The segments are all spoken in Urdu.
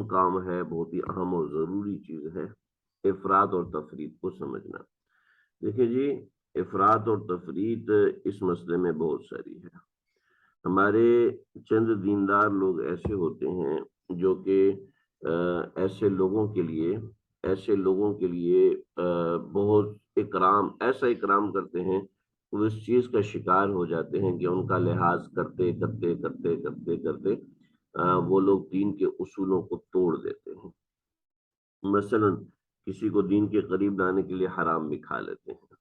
اہم کام ہے، بہت ہی اہم اور ضروری چیز ہے افراط اور تفریط کو سمجھنا۔ دیکھیں جی، افراط اور تفریط اس مسئلے میں بہت ساری ہے۔ ہمارے چند دیندار لوگ ایسے ہوتے ہیں جو کہ ایسے لوگوں کے لیے بہت ایسا اکرام کرتے ہیں، وہ اس چیز کا شکار ہو جاتے ہیں کہ ان کا لحاظ کرتے کرتے کرتے کرتے کرتے وہ لوگ دین کے اصولوں کو توڑ دیتے ہیں۔ مثلا کسی کو دین کے قریب لانے کے لیے حرام بھی کھا لیتے ہیں،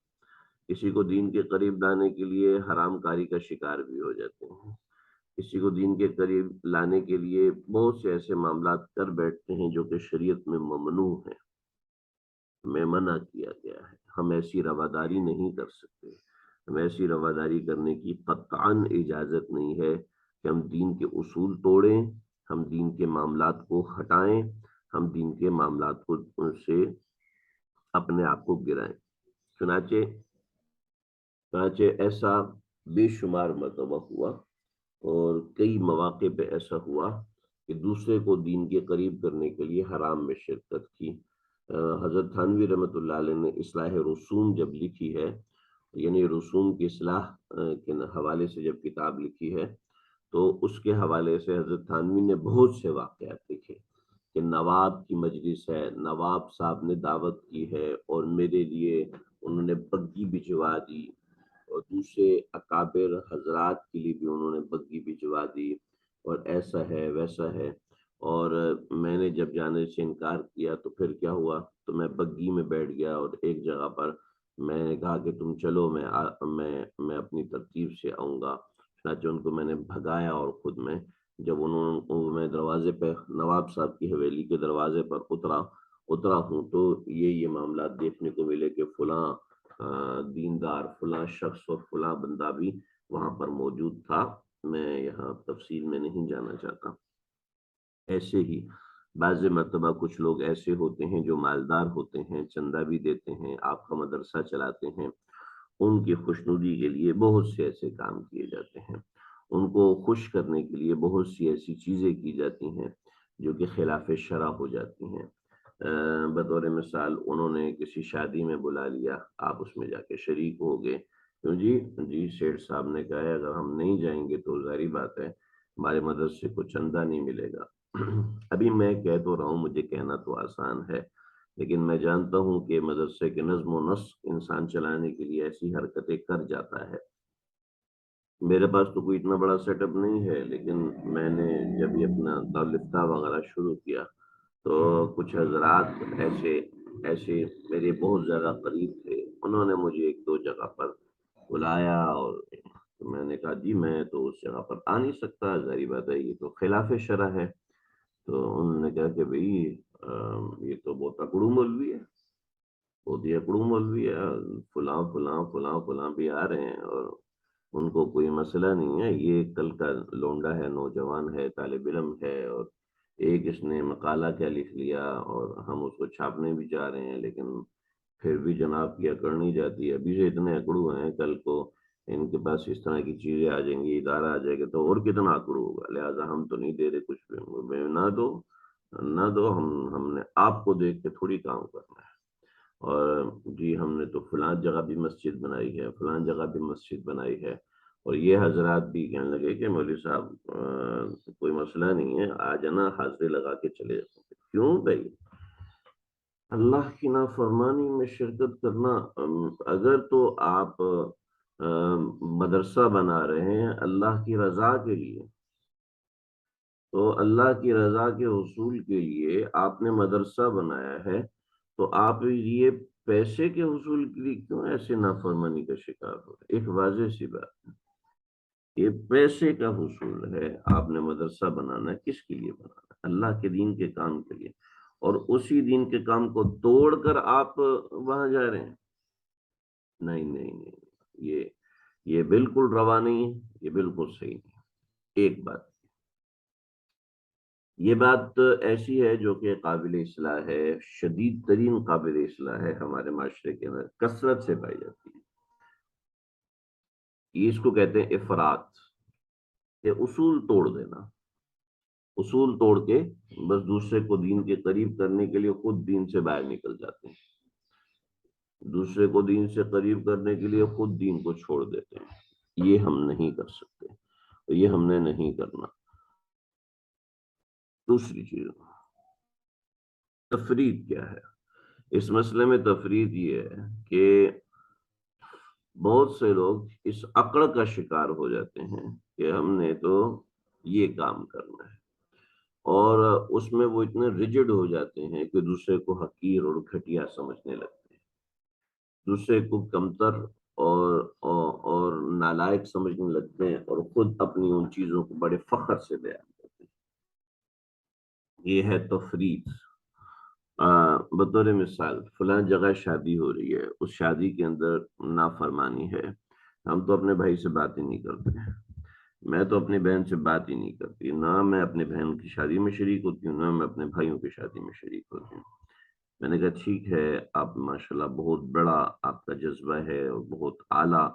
کسی کو دین کے قریب لانے کے لیے حرام کاری کا شکار بھی ہو جاتے ہیں، کسی کو دین کے قریب لانے کے لیے بہت سے ایسے معاملات کر بیٹھتے ہیں جو کہ شریعت میں ممنوع ہیں، میں منع کیا گیا ہے۔ ہم ایسی رواداری نہیں کر سکتے، ہم ایسی رواداری کرنے کی قطعاً اجازت نہیں ہے کہ ہم دین کے اصول توڑیں، ہم دین کے معاملات کو ہٹائیں، ہم دین کے معاملات سے اپنے آپ کو گرائیں۔ چنانچہ ایسا بے شمار مرتبہ ہوا، اور کئی مواقع پہ ایسا ہوا کہ دوسرے کو دین کے قریب کرنے کے لیے حرام میں شرکت کی۔ حضرت تھانوی رحمۃ اللہ علیہ نے اصلاح رسوم جب لکھی ہے، یعنی رسوم کی اصلاح کے حوالے سے جب کتاب لکھی ہے، تو اس کے حوالے سے حضرت تھانوی نے بہت سے واقعات لکھے کہ نواب کی مجلس ہے، نواب صاحب نے دعوت کی ہے اور میرے لیے انہوں نے بگی بھجوا دی، اور دوسرے اکابر حضرات کے لیے بھی انہوں نے بگی بھجوا دی، اور ایسا ہے ویسا ہے۔ اور میں نے جب جانے سے انکار کیا تو پھر کیا ہوا، تو میں بگی میں بیٹھ گیا اور ایک جگہ پر میں نے کہا کہ تم چلو، میں اپنی ترتیب سے آؤں گا۔ چنانچہ ان کو میں نے بھگایا، اور خود جب میں دروازے پہ نواب صاحب کی حویلی کے دروازے پر اترا ہوں، تو یہ معاملات دیکھنے کو ملے کہ فلاں دیندار، فلاں شخص اور فلاں بندہ بھی وہاں پر موجود تھا۔ میں یہاں تفصیل میں نہیں جانا چاہتا۔ ایسے ہی بعض مرتبہ کچھ لوگ ایسے ہوتے ہیں جو مالدار ہوتے ہیں، چندہ بھی دیتے ہیں، آپ کا مدرسہ چلاتے ہیں، ان کی خوشنودی کے لیے بہت سے ایسے کام کیے جاتے ہیں، ان کو خوش کرنے کے لیے بہت سی ایسی چیزیں کی جاتی ہیں جو کہ خلاف شرع ہو جاتی ہیں۔ بطور مثال انہوں نے کسی شادی میں بلا لیا، آپ اس میں جا کے شریک ہو گئے، کیوں جی سیٹھ صاحب نے کہا ہے اگر ہم نہیں جائیں گے تو ظاہری بات ہے ہمارے مدرسے کو چندہ نہیں ملے گا۔ ابھی میں کہہ تو رہا ہوں، مجھے کہنا تو آسان ہے، لیکن میں جانتا ہوں کہ مدرسے کے نظم و نسق انسان چلانے کے لیے ایسی حرکتیں کر جاتا ہے۔ میرے پاس تو کوئی اتنا بڑا سیٹ اپ نہیں ہے، لیکن میں نے جب یہ اپنا دارالفتہ وغیرہ شروع کیا تو کچھ حضرات ایسے میرے بہت زیادہ قریب تھے، انہوں نے مجھے ایک دو جگہ پر بلایا، اور میں نے کہا جی میں تو اس جگہ پر آ نہیں سکتا، ظاہری بات ہے یہ تو خلاف شرع ہے۔ تو انہوں نے کہا کہ بھئی یہ تو بہت اکڑو مولوی ہے، بہت ہی اکڑو مولوی ہے، فلاں فلاں فلاں فلاں بھی آ رہے ہیں اور ان کو کوئی مسئلہ نہیں ہے، یہ کل کا لونڈا ہے، نوجوان ہے، طالب علم ہے، اور ایک اس نے مقالہ کیا لکھ لیا اور ہم اس کو چھاپنے بھی چاہ رہے ہیں، لیکن پھر بھی جناب کی اکڑ نہیں جاتی ہے، ابھی سے اتنے اکڑو ہیں، کل کو ان کے پاس اس طرح کی چیزیں آ جائیں گی، ادارہ آ جائے گا تو اور کتنا اکڑو ہوگا، لہٰذا ہم تو نہیں دے رہے کچھ بھی، نہ دو، ہم نے آپ کو دیکھ کے تھوڑی کام کرنا ہے۔ اور جی ہم نے تو فلاں جگہ بھی مسجد بنائی ہے، فلاں جگہ بھی مسجد بنائی ہے، اور یہ حضرات بھی کہنے لگے کہ مولوی صاحب کوئی مسئلہ نہیں ہے، آ جانا، حاضری لگا کے چلے جاؤ۔ کیوں بھائی؟ اللہ کی نافرمانی میں شرکت کرنا، اگر تو آپ مدرسہ بنا رہے ہیں اللہ کی رضا کے لیے، تو اللہ کی رضا کے حصول کے لیے آپ نے مدرسہ بنایا ہے، تو آپ یہ پیسے کے حصول کے لیے کیوں ایسے نافرمانی کا شکار ہو رہے؟ ایک واضح سی بات ہے، یہ پیسے کا حصول ہے، آپ نے مدرسہ بنانا ہے، کس کے لیے بنانا ہے؟ اللہ کے دین کے کام کے لیے، اور اسی دین کے کام کو توڑ کر آپ وہاں جا رہے ہیں؟ نہیں نہیں نہیں، یہ بالکل روا نہیں ہے، یہ بالکل صحیح نہیں ہے۔ ایک بات، یہ بات ایسی ہے جو کہ قابل اصلاح ہے، شدید ترین قابل اصلاح ہے، ہمارے معاشرے کے اندر کثرت سے پائی جاتی ہے۔ اس کو کہتے ہیں افراط، کہ اصول توڑ دینا، اصول توڑ کے بس دوسرے کو دین کے قریب کرنے کے لیے خود دین سے باہر نکل جاتے ہیں، دوسرے کو دین سے قریب کرنے کے لیے خود دین کو چھوڑ دیتے ہیں۔ یہ ہم نہیں کر سکتے، یہ ہم نے نہیں کرنا۔ دوسری چیز، تفرید کیا ہے؟ اس مسئلے میں تفرید یہ ہے کہ بہت سے لوگ اس اکڑ کا شکار ہو جاتے ہیں کہ ہم نے تو یہ کام کرنا ہے، اور اس میں وہ اتنے ریجڈ ہو جاتے ہیں کہ دوسرے کو حقیر اور گھٹیا سمجھنے لگتے ہیں، دوسرے کو کمتر اور نالائق سمجھنے لگتے ہیں، اور خود اپنی ان چیزوں کو بڑے فخر سے بیان کرتے ہیں۔ یہ ہے تفرید۔ بطور مثال فلاں جگہ شادی ہو رہی ہے، اس شادی کے اندر نافرمانی ہے، ہم تو اپنے بھائی سے بات ہی نہیں کرتے، میں تو اپنی بہن سے بات ہی نہیں کرتی، نہ میں اپنے بہن کی شادی میں شریک ہوتی ہوں، نہ میں اپنے بھائیوں کی شادی میں شریک ہوتی ہوں۔ میں نے کہا ٹھیک ہے، آپ ماشاءاللہ بہت بڑا آپ کا جذبہ ہے اور بہت اعلیٰ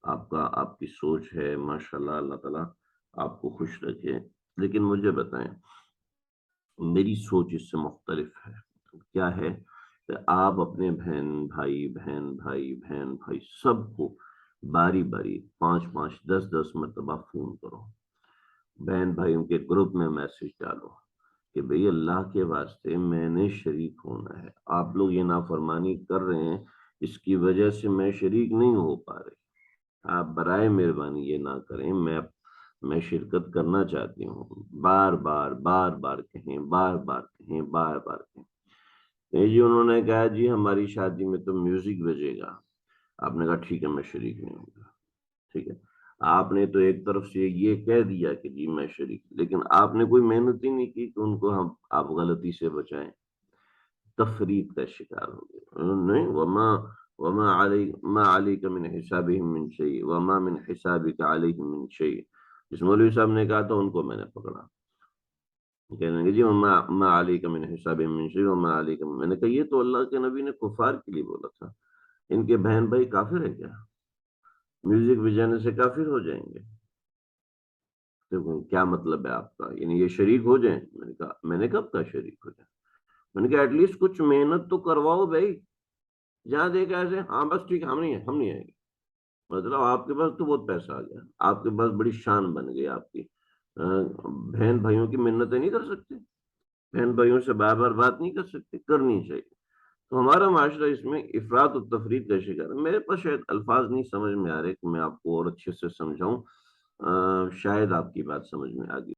آپ کی سوچ ہے، ماشاءاللہ، اللہ تعالیٰ آپ کو خوش رکھے، لیکن مجھے بتائیں میری سوچ اس سے مختلف ہے۔ کیا ہے کہ آپ اپنے بہن بھائی سب کو باری باری 5 10 مرتبہ فون کرو، بہن بھائیوں کے گروپ میں میسج ڈالو کہ بھئی اللہ کے واسطے میں نے شریک ہونا ہے، آپ لوگ یہ نافرمانی کر رہے ہیں، اس کی وجہ سے میں شریک نہیں ہو پا رہی، آپ برائے مہربانی یہ نہ کریں، میں شرکت کرنا چاہتی ہوں، بار بار کہیں، بار بار کہیں۔ نہیں جی، انہوں نے کہا جی ہماری شادی میں تو میوزک بجے گا، آپ نے کہا ٹھیک ہے میں شریک نہیں ہوں گا، ٹھیک ہے۔ آپ نے تو ایک طرف سے یہ کہہ دیا کہ جی میں شریک، لیکن آپ نے کوئی محنت ہی نہیں کی کہ ان کو آپ غلطی سے بچائیں، تفرید کا شکار ہو گئے۔ نہیں، ما علیک من حسابہم من شیء وما من حسابک علیہم من شیء، جس مولوی صاحب نے کہا تھا ان کو میں نے پکڑا، کہنے لگے جی ما علیک من حسابہم من شیء وما علیک میں نے کہا یہ تو اللہ کے نبی نے کفار کے لیے بولا تھا، ان کے بہن بھائی کافر ہے کیا؟ میوزک بجانے سے کافر ہو جائیں گے؟ دیکھو کیا مطلب ہے آپ کا، یعنی یہ شریک ہو جائیں؟ میں نے کب کا شریک ہو جائیں؟ میں نے کہا ایٹ لیسٹ کچھ محنت تو کرواؤ بھائی، جہاں دیکھا ایسے ہاں بس ٹھیک ہم نہیں آئیں گے، مطلب آپ کے پاس تو بہت پیسہ آ گیا، آپ کے پاس بڑی شان بن گئی آپ کی، بہن بھائیوں کی منتیں نہیں کر سکتے، بہن بھائیوں سے بار بار بات نہیں کر سکتے، کرنی چاہیے۔ تو ہمارا معاشرہ اس میں افراط و تفریط کا شکار ہے۔ میرے پاس شاید الفاظ نہیں سمجھ میں آ رہے کہ میں آپ کو اور اچھے سے سمجھاؤں، شاید آپ کی بات سمجھ میں آ گئی۔